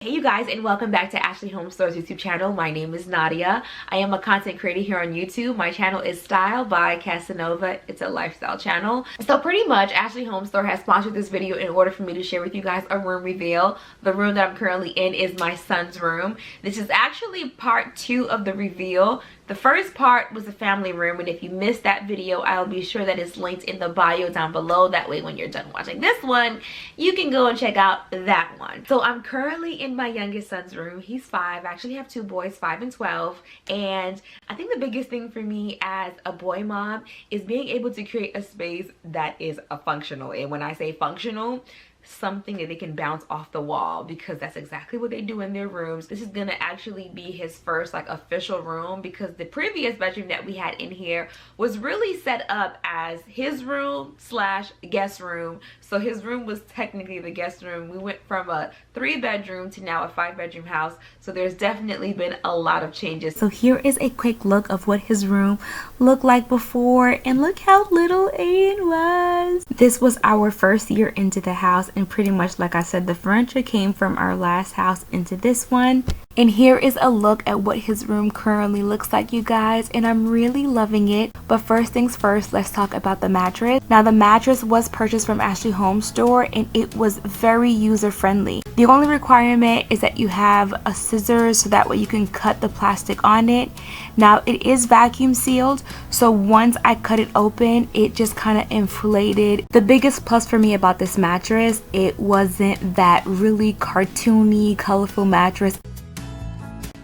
Hey you guys, and welcome back to Ashley HomeStore's YouTube channel. My name is Nadia. I am a content creator here on YouTube. My channel is Styled by Casanova. It's a lifestyle channel. So pretty much Ashley HomeStore has sponsored this video in order for me to share with you guys a room reveal. The room that I'm currently in is my son's room. This is actually part 2 of the reveal. The first part was a family room, and if you missed that video, I'll be sure that it's linked in the bio down below. That way when you're done watching this one, you can go and check out that one. So I'm currently in my youngest son's room. He's 5. I actually have 2 boys, 5 and 12. And I think the biggest thing for me as a boy mom is being able to create a space that is a functional. And when I say functional, something that they can bounce off the wall, because that's exactly what they do in their rooms. This is gonna actually be his first like official room, because the previous bedroom that we had in here was really set up as his room slash guest room. So his room was technically the guest room. We went from a 3-bedroom to now a 5-bedroom house, so there's definitely been a lot of changes. So here is a quick look of what his room looked like before, and look how little Aiden was. This was our first year into the house, and pretty much like I said, the furniture came from our last house into this one. And here is a look at what his room currently looks like, you guys, and I'm really loving it. But first things first, let's talk about the mattress. Now the mattress was purchased from Ashley HomeStore, and it was very user friendly. The only requirement is that you have a scissors so that way you can cut the plastic on it. Now it is vacuum sealed, so once I cut it open, it just kind of inflated. The biggest plus for me about this mattress, it wasn't that really cartoony, colorful mattress.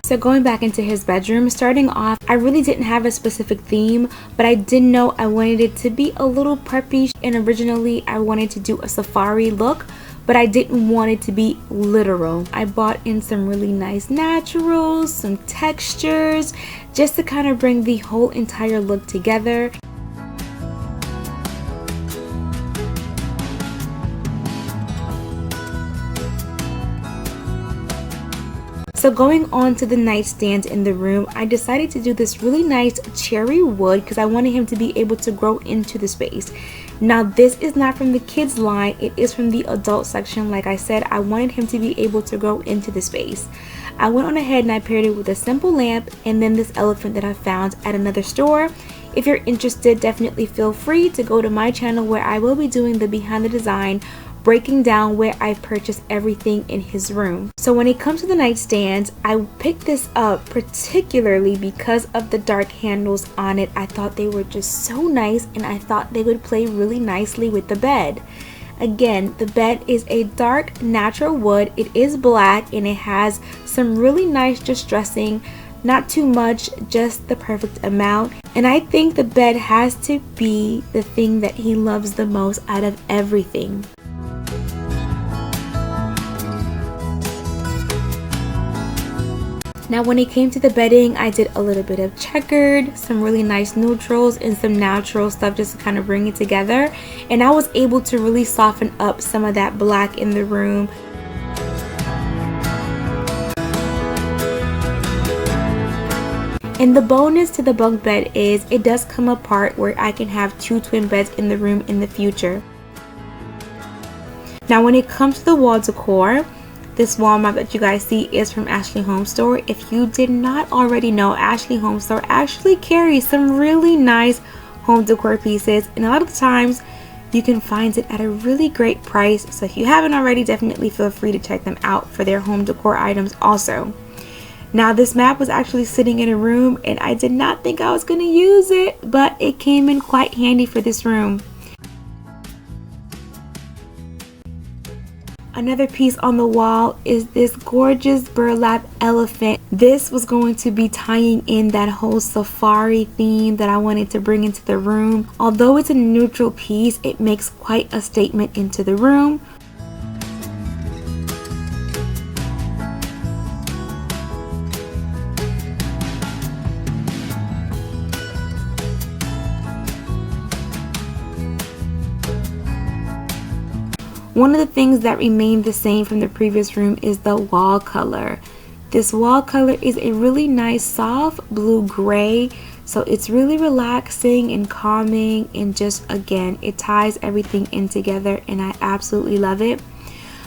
So going back into his bedroom, starting off, I really didn't have a specific theme, but I did know I wanted it to be a little preppy, and originally I wanted to do a safari look, but I didn't want it to be literal. I bought in some really nice naturals, some textures, just to kind of bring the whole entire look together. So going on to the nightstand in the room, I decided to do this really nice cherry wood because I wanted him to be able to grow into the space. Now this is not from the kids line, it is from the adult section. Like I said, I wanted him to be able to grow into the space. I went on ahead and I paired it with a simple lamp and then this elephant that I found at another store. If you're interested, definitely feel free to go to my channel where I will be doing the behind the design, breaking down where I purchased everything in his room. So when it comes to the nightstand, I picked this up particularly because of the dark handles on it. I thought they were just so nice, and I thought they would play really nicely with the bed. Again, the bed is a dark natural wood. It is black and it has some really nice distressing, not too much, just the perfect amount. And I think the bed has to be the thing that he loves the most out of everything. Now when it came to the bedding, I did a little bit of checkered, some really nice neutrals, and some natural stuff just to kind of bring it together. And I was able to really soften up some of that black in the room. And the bonus to the bunk bed is it does come apart where I can have 2 twin beds in the room in the future. Now when it comes to the wall decor, this wall map that you guys see is from Ashley HomeStore. If you did not already know, Ashley HomeStore actually carries some really nice home decor pieces, and a lot of the times you can find it at a really great price. So if you haven't already, definitely feel free to check them out for their home decor items also. Now this map was actually sitting in a room and I did not think I was going to use it, but it came in quite handy for this room. Another piece on the wall is this gorgeous burlap elephant. This was going to be tying in that whole safari theme that I wanted to bring into the room. Although it's a neutral piece, it makes quite a statement into the room. One of the things that remained the same from the previous room is the wall color. This wall color is a really nice soft blue gray, so it's really relaxing and calming, and just again, it ties everything in together and I absolutely love it.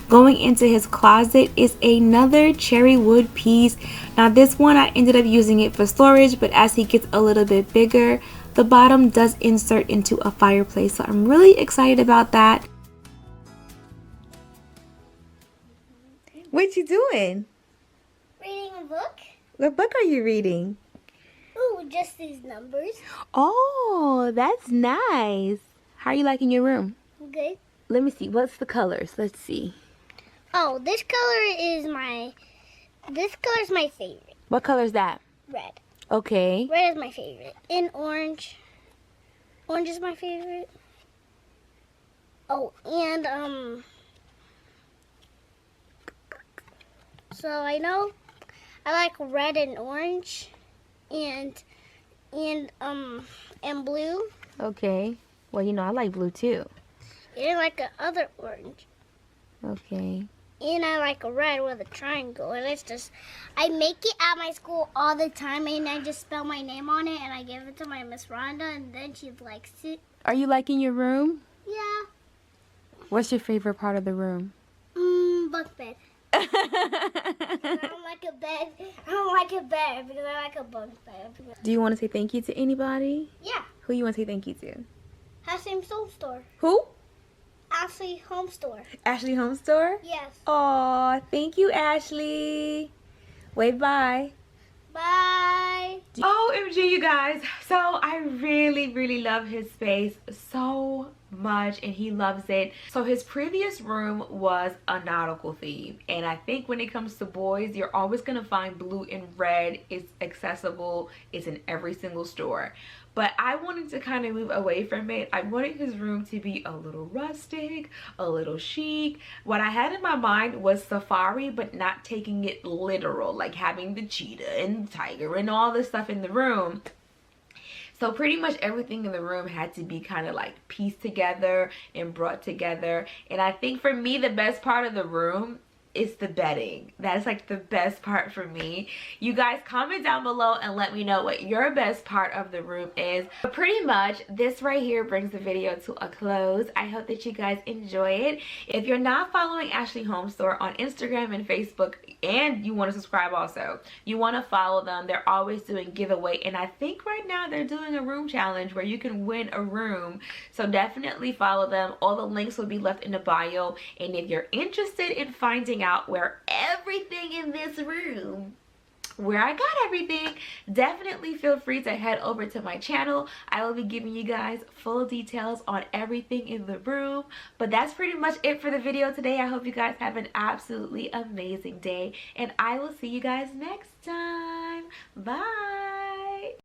Going into his closet is another cherry wood piece. Now this one I ended up using it for storage, but as he gets a little bit bigger, the bottom does insert into a fireplace. So I'm really excited about that. What you doing? Reading a book. What book are you reading? Ooh, just these numbers. Oh, that's nice. How are you liking your room? Good. Let me see. What's the colors? Let's see. Oh, this color is my favorite. What color is that? Red. Okay. Red is my favorite. And orange. Orange is my favorite. Oh, and so I know I like red and orange and blue. Okay. Well, you know, I like blue too. And I like the other orange. Okay. And I like a red with a triangle. And it's just, I make it at my school all the time. And I just spell my name on it. And I give it to my Miss Rhonda. And then she likes it. Are you liking your room? Yeah. What's your favorite part of the room? Bunk bed. I don't like a bed. I don't like a bed because I like a bunk bed. Do you want to say thank you to anybody? Yeah. Who you want to say thank you to? Ashley HomeStore. Who? Ashley HomeStore. Ashley HomeStore? Yes. Aw, thank you, Ashley. Wave bye. Bye. OMG, you guys. So I really love his space so much, and he loves it. So his previous room was a nautical theme, and I think when it comes to boys, you're always gonna find blue and red. It's accessible. It's in every single store. But I wanted to kind of move away from it. I wanted his room to be a little rustic, a little chic. What I had in my mind was safari, but not taking it literal, like having the cheetah and the tiger and all this stuff in the room. So pretty much everything in the room had to be kind of like pieced together and brought together. And I think for me, the best part of the room is the bedding. That is like the best part for me. You guys comment down below and let me know what your best part of the room is. But pretty much this right here brings the video to a close. I hope that you guys enjoy it. If you're not following Ashley HomeStore on Instagram and Facebook, and you want to subscribe also, you want to follow them. They're always doing giveaway, and I think right now they're doing a room challenge where you can win a room. So definitely follow them. All the links will be left in the bio, and if you're interested in finding out where everything in this room, where I got everything, definitely feel free to head over to my channel. I will be giving you guys full details on everything in the room. But that's pretty much it for the video today. I hope you guys have an absolutely amazing day, and I will see you guys next time. Bye.